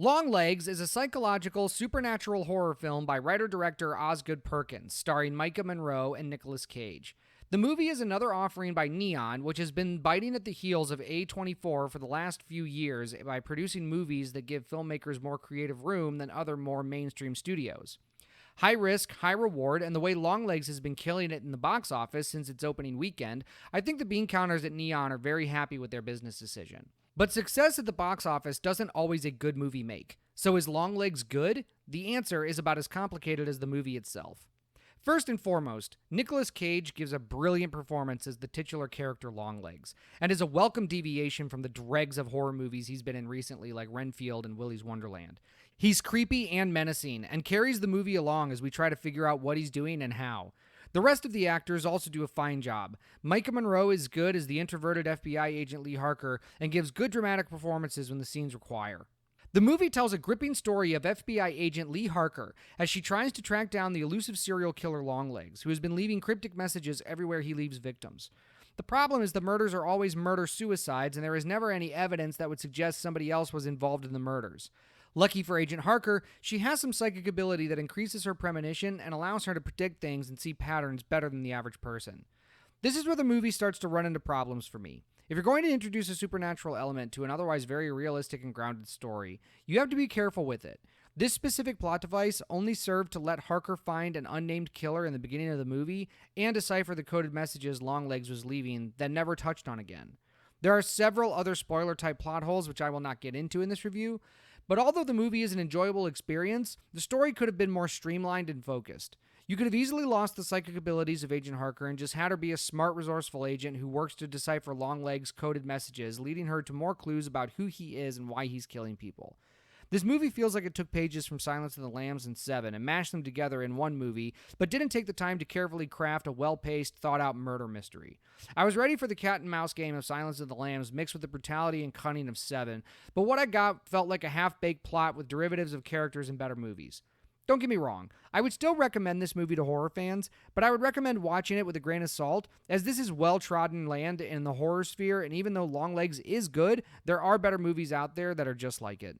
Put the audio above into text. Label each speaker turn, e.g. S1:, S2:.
S1: Longlegs is a psychological, supernatural horror film by writer-director Ozgood Perkins, starring Maika, Monroe, and Nicolas Cage. The movie is another offering by Neon, which has been biting at the heels of A24 for the last few years by producing movies that give filmmakers more creative room than other more mainstream studios. High risk, high reward, and the way Longlegs has been killing it in the box office since its opening weekend, I think the bean counters at Neon are very happy with their business decision. But success at the box office doesn't always a good movie make. So is Longlegs good? The answer is about as complicated as the movie itself. First and foremost, Nicolas Cage gives a brilliant performance as the titular character Longlegs, and is a welcome deviation from the dregs of horror movies he's been in recently like Renfield and Willy's Wonderland. He's creepy and menacing, and carries the movie along as we try to figure out what he's doing and how. The rest of the actors also do a fine job. Maika Monroe is good as the introverted FBI Agent Lee Harker and gives good dramatic performances when the scenes require. The movie tells a gripping story of FBI Agent Lee Harker as she tries to track down the elusive serial killer Longlegs, who has been leaving cryptic messages everywhere he leaves victims. The problem is the murders are always murder-suicides, and there is never any evidence that would suggest somebody else was involved in the murders. Lucky for Agent Harker, she has some psychic ability that increases her premonition and allows her to predict things and see patterns better than the average person. This is where the movie starts to run into problems for me. If you're going to introduce a supernatural element to an otherwise very realistic and grounded story, you have to be careful with it. This specific plot device only served to let Harker find an unnamed killer in the beginning of the movie and decipher the coded messages Longlegs was leaving, then never touched on again. There are several other spoiler-type plot holes which I will not get into in this review, but although the movie is an enjoyable experience, the story could have been more streamlined and focused. You could have easily lost the psychic abilities of Agent Harker and just had her be a smart, resourceful agent who works to decipher Longlegs' coded messages, leading her to more clues about who he is and why he's killing people. This movie feels like it took pages from Silence of the Lambs and Seven and mashed them together in one movie, but didn't take the time to carefully craft a well-paced, thought-out murder mystery. I was ready for the cat-and-mouse game of Silence of the Lambs mixed with the brutality and cunning of Seven, but what I got felt like a half-baked plot with derivatives of characters in better movies. Don't get me wrong, I would still recommend this movie to horror fans, but I would recommend watching it with a grain of salt, as this is well-trodden land in the horror sphere, and even though Longlegs is good, there are better movies out there that are just like it.